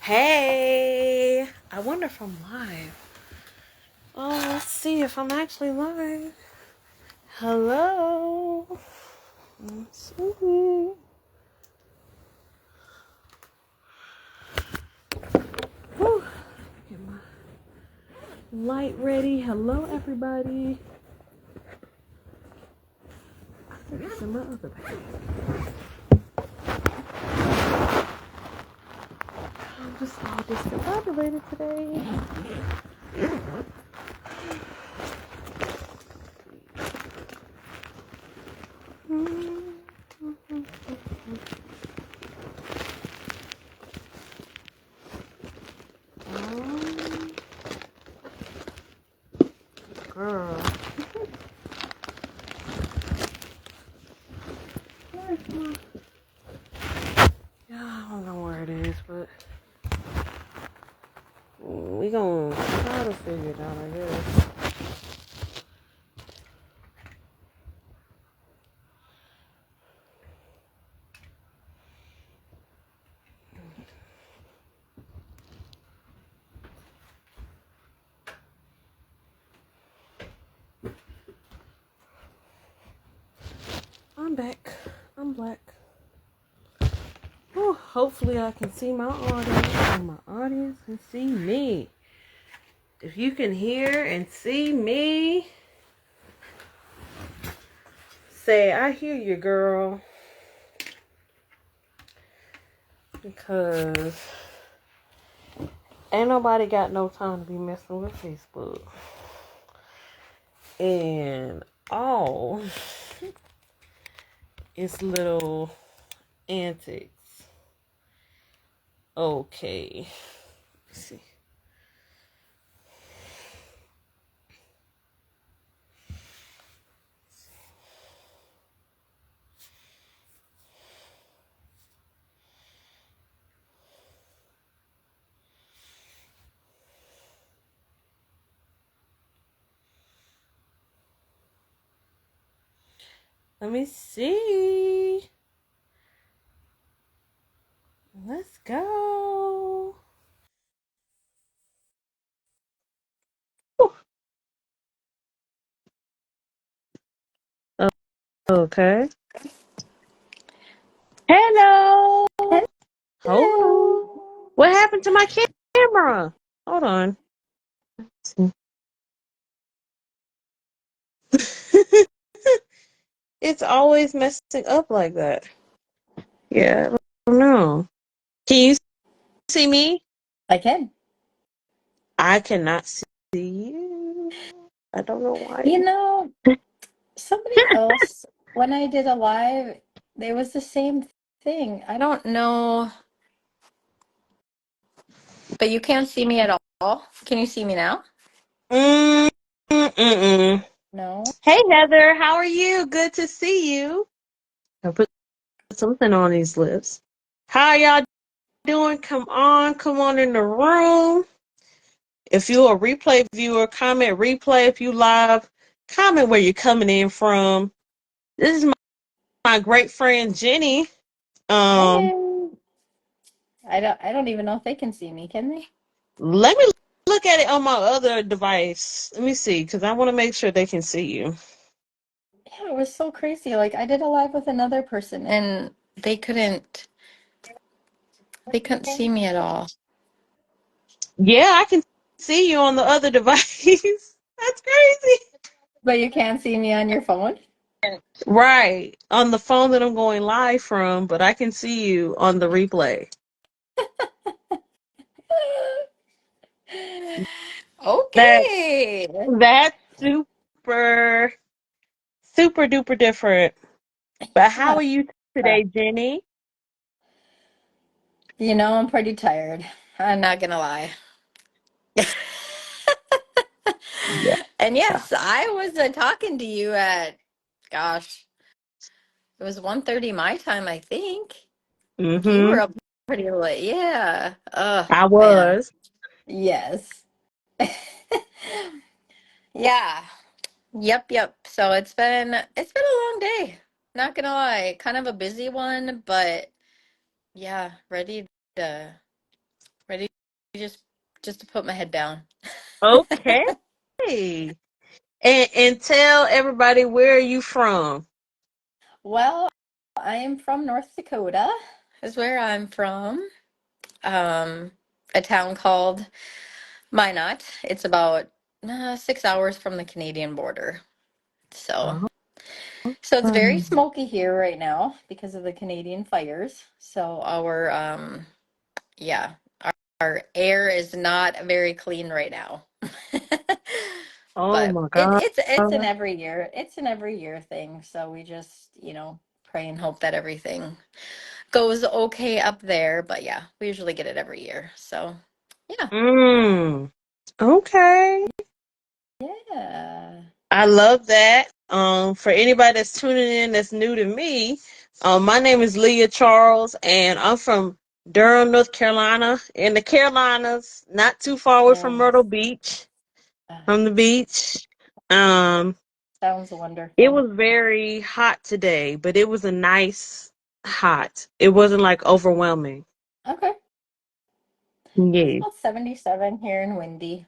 Hey, I wonder if I'm live. Oh, let's see if I'm actually live. Hello. Let's see. Whew. Get my light ready. Hello, everybody. I think it's in my other bag. I'm just all discombobulated today. Girl. Where's my... Yeah, I don't know where it is, but we gonna try to figure it out, I guess. I'm back. I'm black. Oh, hopefully I can see my audience and my audience can see me. If you can hear and see me, say, I hear you, girl. Because ain't nobody got no time to be messing with Facebook. And all its little antics. Okay. Let's see. Let me see. Let's go. Okay. Hello. Hold on. Hello. What happened to my camera? Hold on. It's always messing up like that. Yeah, I don't know. Can you see me? I can. I cannot see you. I don't know why. You know, somebody else, when I did a live, there was the same thing. I don't know, but you can't see me at all. Can you see me now? Mm. No. Hey, Heather, how are you? Good to see you. I put something on these lips. How y'all doing? Come on in the room. If you're a replay viewer, comment replay. If you live, comment where you're coming in from. This is my great friend Jenny. Um, Hey. I don't even know if they can see me, can they? Let me look at it on my other device. Let me see, because I want to make sure they can see you. Yeah, it was so crazy. Like I did a live with another person and they couldn't see me at all. Yeah, I can see you on the other device. That's crazy. But you can't see me on your phone? Right. On the phone that I'm going live from, but I can see you on the replay. That's Okay. that's super super duper different. But how Yeah. are you today, Jenny? You know, I'm pretty tired. I'm not gonna lie. Yeah. And yes, I was talking to you at, gosh, it was 1:30 my time, I think. You Mm-hmm. were up pretty late. Yeah. Oh, I man. was. Yes. Yeah. Yep. So it's been a long day. Not gonna lie. Kind of a busy one, but yeah, to ready just to put my head down. Okay. And tell everybody, where are you from? Well, I am from North Dakota, is where I'm from. Um, a town called Minot. It's about 6 hours from the Canadian border. So, Oh, so it's very smoky here right now because of the Canadian fires. So yeah, our air is not very clean right now. oh But my it, God. it's an every year. It's an every year thing. So we just, pray and hope that everything goes okay up there. But yeah, we usually get it every year. So yeah. Mm, okay. Yeah. I love that. For anybody that's tuning in that's new to me, my name is Leah Charles, and I'm from Durham, North Carolina, in the Carolinas, not too far away from Myrtle Yes. Beach, Uh, from the beach. Um, Sounds it wonderful. was very hot today, but it was a nice hot. It wasn't like overwhelming. Okay. It's Yeah. about 77 here in Windy.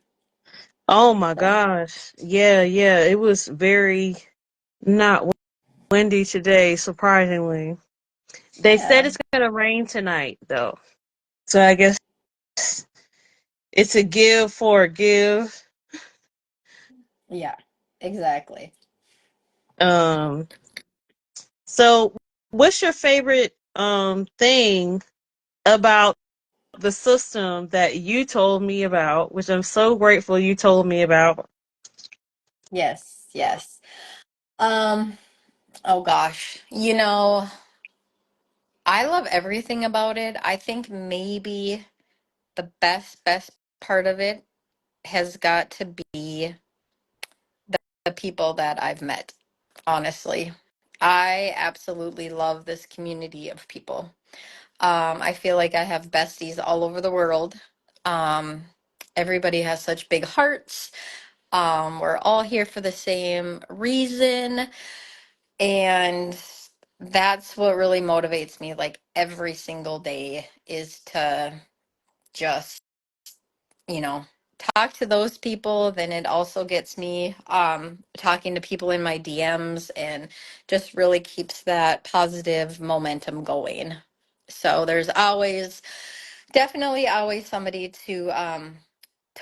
Oh my So gosh. Yeah, yeah. It was very not windy today, surprisingly. They said yeah. it's gonna rain tonight, though. So I guess it's a give for a give. Yeah. Exactly. Um, so what's your favorite thing about the system that you told me about, which I'm so grateful you told me about? Yes. Yes. Um, oh gosh. I love everything about it. I think maybe the best part of it has got to be the people that I've met, honestly. I absolutely love this community of people. I feel like I have besties all over the world. Um, Everybody has such big hearts. We're all here for the same reason. And that's what really motivates me, like every single day, is to just, you know, talk to those people. Then it also gets me talking to people in my DMs and just really keeps that positive momentum going. So there's always, definitely always somebody to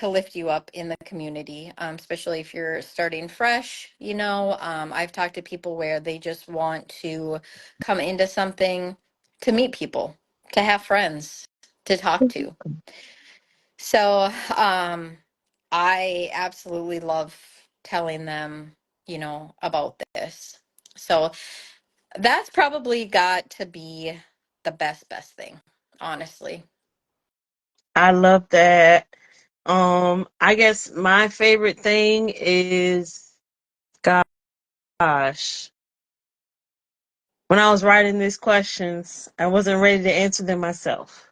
lift you up in the community, especially if you're starting fresh. I've talked to people where they just want to come into something to meet people, to have friends, to talk to. So I absolutely love telling them, about this. So that's probably got to be the best thing, honestly. I love that. I guess my favorite thing is, gosh, when I was writing these questions, I wasn't ready to answer them myself.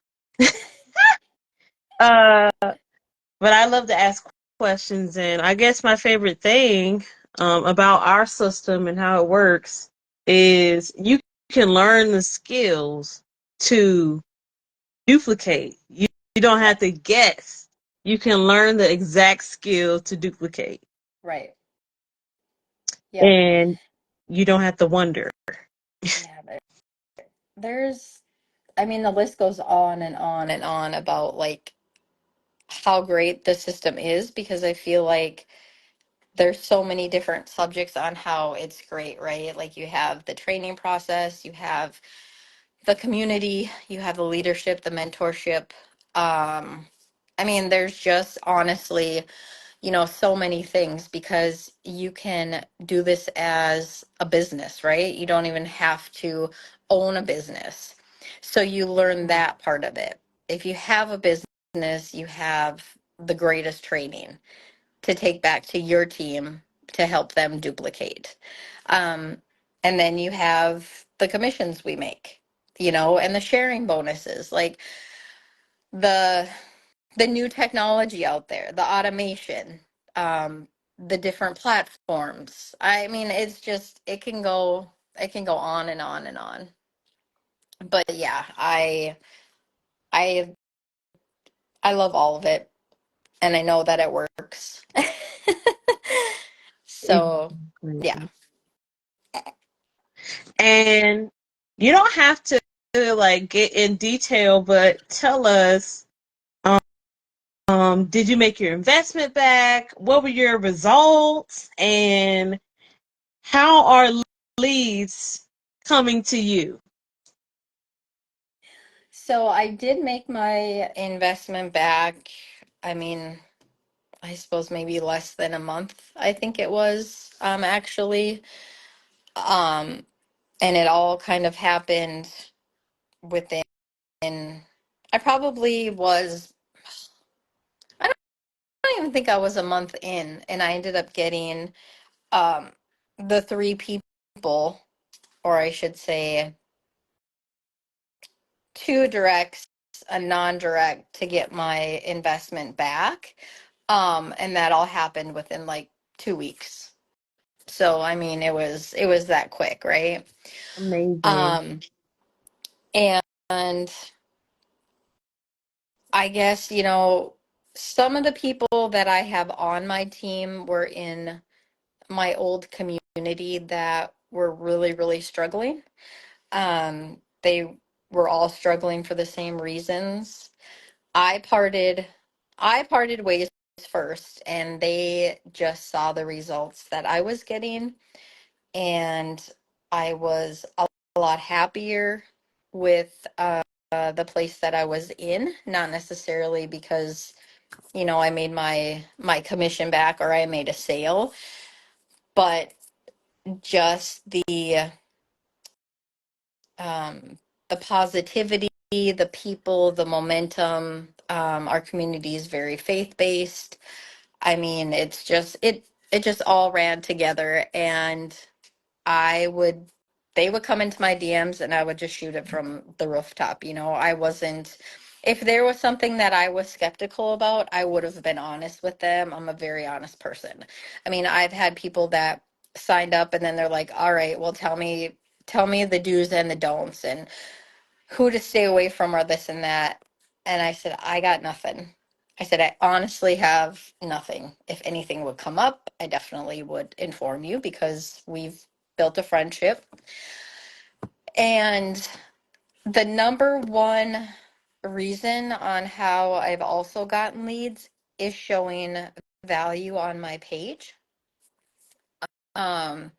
Uh, but I love to ask questions, and I guess my favorite thing about our system and how it works is you can learn the skills to duplicate. You don't Yep. have to guess. You can learn the exact skill to duplicate, Right. Yep. and you don't have to wonder. Yeah, but there's, I mean, the list goes on and on and on about like how great the system is, because I feel like there's so many different subjects on how it's great, right? Like you have the training process, you have the community, you have the leadership, the mentorship. Um, I mean, there's just honestly, so many things, because you can do this as a business, right? You don't even have to own a business. So you learn that part of it. If you have a business, you have the greatest training to take back to your team to help them duplicate. Um, and then you have the commissions we make, and the sharing bonuses, like the the new technology out there, the automation, the different platforms. I mean, it's just it can go on and on and on. But yeah, I I love all of it, and I know that it works. So, yeah. Exactly. And you don't have to like get in detail, but tell us, did you make your investment back? What were your results? And how are leads coming to you? So I did make my investment back. I mean, I suppose maybe less than a month, I think it was, actually. Um, and it all kind of happened within, I probably was, I don't even think I was a month in, and I ended up getting um the three people, or I should say two directs, a non-direct to get my investment back. And that all happened within like 2 weeks. So I mean it was that quick, right? Amazing. Um and I guess, some of the people that I have on my team were in my old community that were really, really struggling. They were all struggling for the same reasons. I parted I parted ways first, and they just saw the results that I was getting, and I was a lot happier with the place that I was in, not necessarily because, I made my commission back or I made a sale, but just um, the positivity, the people, the momentum. Our community is very faith based. I mean, it just all ran together, and I would they would come into my DMs and I would just shoot it from the rooftop. I wasn't If there was something that I was skeptical about, I would have been honest with them. I'm a very honest person. I mean, I've had people that signed up and then they're like, "All right, well tell me the do's and the don'ts and who to stay away from or this and that." And I said, "I got nothing." I said, "I honestly have nothing. If anything would come up, I definitely would inform you because we've built a friendship." And the number one reason on how I've also gotten leads is showing value on my page. Um,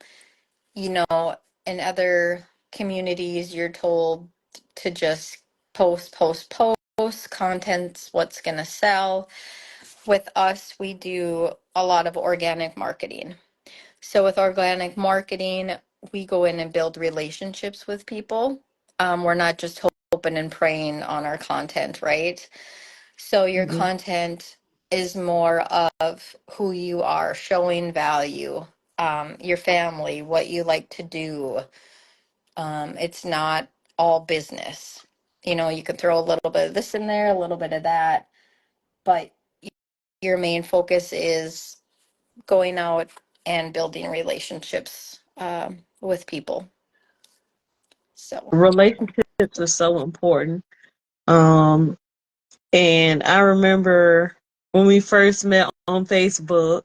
you know, in other communities, you're told to just post, post, post, content's what's going to sell. With us, we do a lot of organic marketing. So with organic marketing, we go in and build relationships with people. We're not just hoping and praying on our content, right? So your Mhm. content is more of who you are, showing value, your family, what you like to do. It's not all business. You can throw a little bit of this in there, a little bit of that, but your main focus is going out and building relationships with people. So, Relationships are so important. Um, and I remember when we first met on Facebook.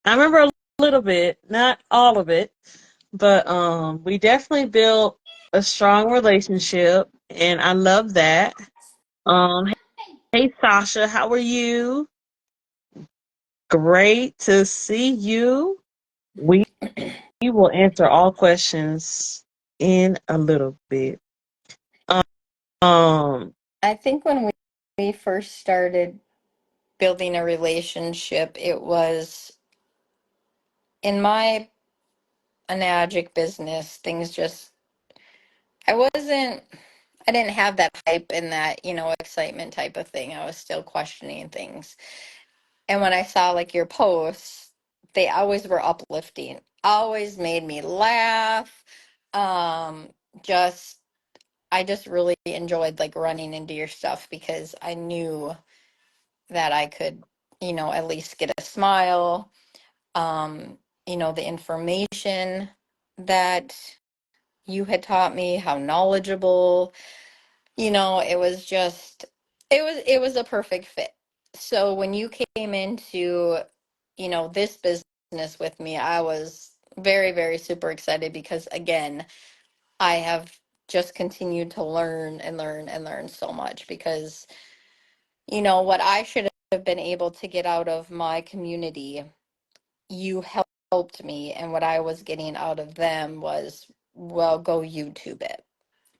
I remember a little bit, not all of it, but we definitely built a strong relationship, and I love that. Um, hey Sasha, how are you? Great to see you. We will answer all questions in a little bit. Um, I think when we first started building a relationship, it was in my Anagic business, things just, I wasn't, I didn't have that hype and that, excitement type of thing. I was still questioning things. And when I saw like your posts, they always were uplifting, always made me laugh. Um, just, I just really enjoyed like running into your stuff because I knew that I could, at least get a smile. Um, the information that you had taught me, how knowledgeable, it was just, it was a perfect fit. So when you came into, this business with me, I was very, very super excited because again, I have just continued to learn and learn and learn so much because, what I should have been able to get out of my community, you helped me, and what I was getting out of them was, well, go YouTube it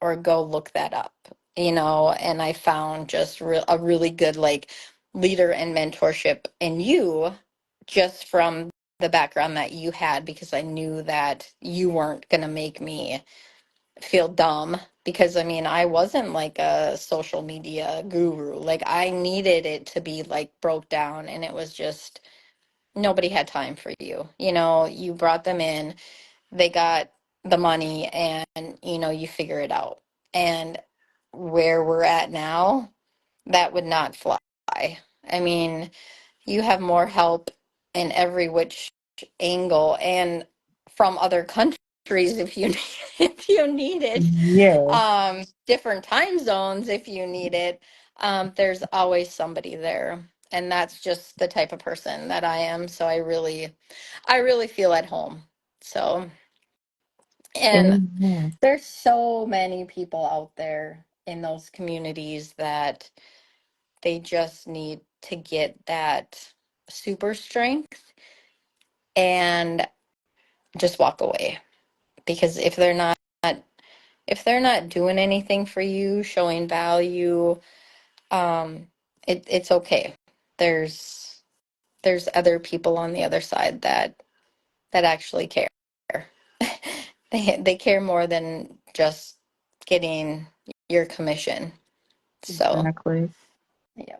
or go look that up, and I found just a really good like leader and mentorship in you just from the background that you had because I knew that you weren't going to make me feel dumb because I mean I wasn't like a social media guru. Like I needed it to be like broke down and it was just nobody had time for you. You brought them in, they got the money and you figure it out. And where we're at now, that would not fly. I mean, you have more help in every which angle and from other countries if you if you need it, Yeah, different time zones if you need it. There's always somebody there. And that's just the type of person that I am. So I really feel at home. So, and amen. there's so many people out there in those communities that they just need to get that super strength and just walk away. Because if they're not doing anything for you, showing value, um, it's okay. There's there's other people on the other side that actually care. They care more than just getting your commission. So, Exactly. yeah.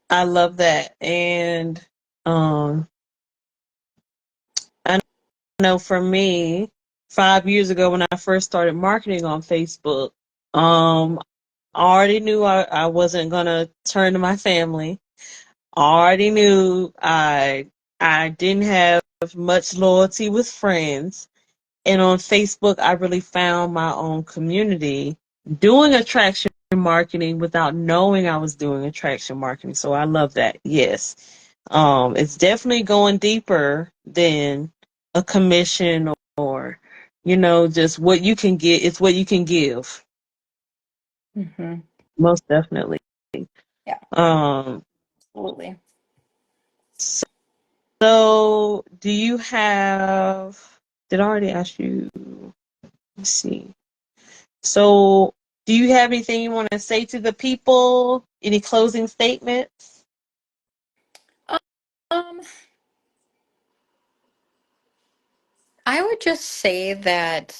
I love that. And um I know for me, 5 years ago when I first started marketing on Facebook, I already knew I wasn't gonna turn to my family. I already knew I didn't have much loyalty with friends. And on Facebook, I really found my own community doing attraction marketing without knowing I was doing attraction marketing. So I love that. Yes. It's definitely going deeper than a commission or, just what you can get. It's what you can give. Hmm. Most definitely. Yeah, Um, absolutely. so do you did I already ask you? Let's see. So, do you have anything you want to say to the people? Any closing statements? Um, I would just say that,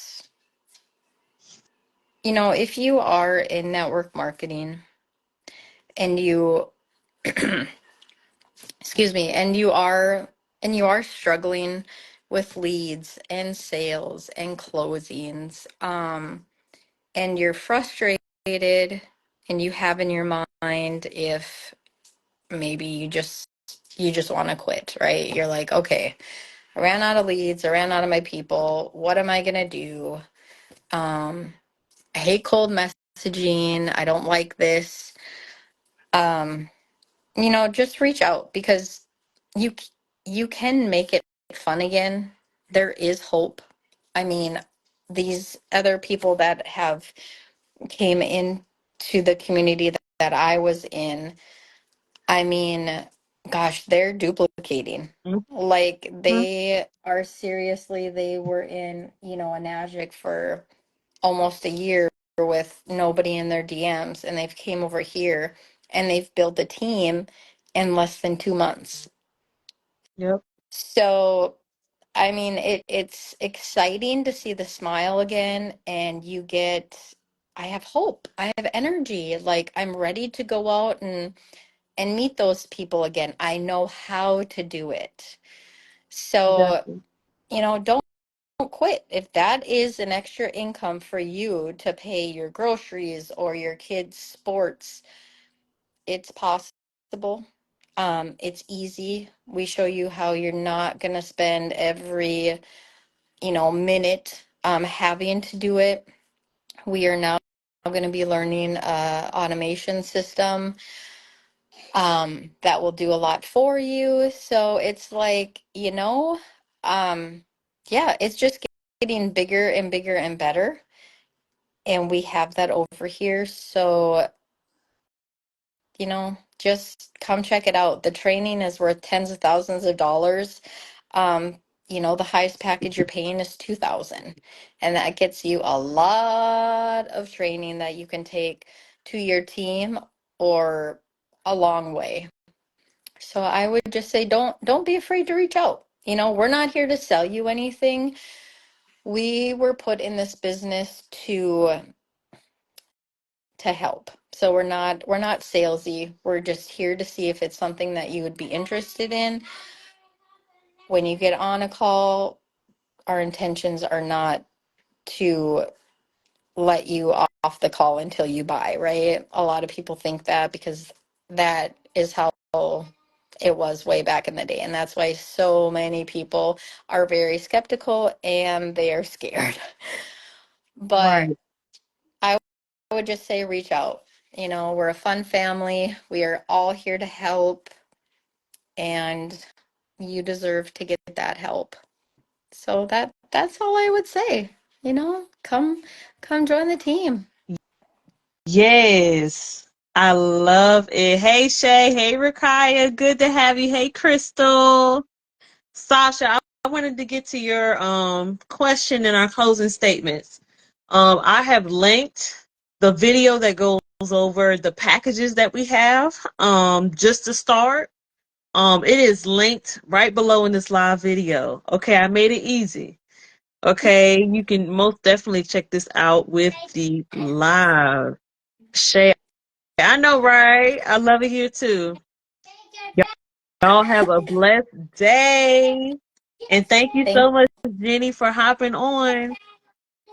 if you are in network marketing and you, excuse me, and you are struggling with leads and sales and closings, and you're frustrated and you have in your mind if maybe you just want to quit, right? You're like, okay, I ran out of leads, I ran out of my people. What am I gonna do? Um, I hate cold messaging. I don't like this. Um, just reach out because you can make it fun again. There is hope. I mean, these other people that have came into the community that I was in, I mean, gosh, they're duplicating. Like Mhm. they were in, a Najik for almost a year with nobody in their DMs and they've came over here and they've built a team in less than 2 months. Yep, So, I mean, it's exciting to see the smile again and I have hope. I have energy. Like I'm ready to go out and meet those people again. I know how to do it. So, exactly. don't quit. If that is an extra income for you to pay your groceries or your kids' sports, it's possible. It's easy. We show you how you're not going to spend every, minute having to do it. We are now going to be learning automation system that will do a lot for you. So it's like, yeah, it's just getting bigger and bigger and better. And we have that over here. So, just come check it out. The training is worth tens of thousands of dollars. Um, the highest package you're paying is 2,000, and that gets you a lot of training that you can take to your team or a long way. So I would just say don't be afraid to reach out. We're not here to sell you anything. We were put in this business to help. So we're not salesy. We're just here to see if it's something that you would be interested in. When you get on a call, our intentions are not to let you off the call until you buy, right? A lot of people think that because that is how it was way back in the day. And that's why so many people are very skeptical and they are scared. But Right. I would just say reach out. We're a fun family. We are all here to help, and you deserve to get that help. So that's all I would say. Come join the team. Yes. I love it. Hey Shay. Hey Rakaya. Good to have you. Hey Crystal. Sasha, I wanted to get to your question in our closing statements. I have linked the video that goes over the packages that we have just to start. It is linked right below in this live video. Okay, I made it easy. Okay, you can most definitely check this out with the live. Shay, I know, right? I love it here too. Y'all have a blessed day. And thank you Thank so much, Jenny, for hopping on.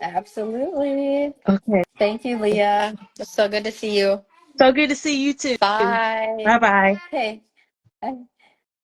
Absolutely. Okay. Thank you, Leah. It's so good to see you. So good to see you too. Bye. Bye bye. Okay. Bye.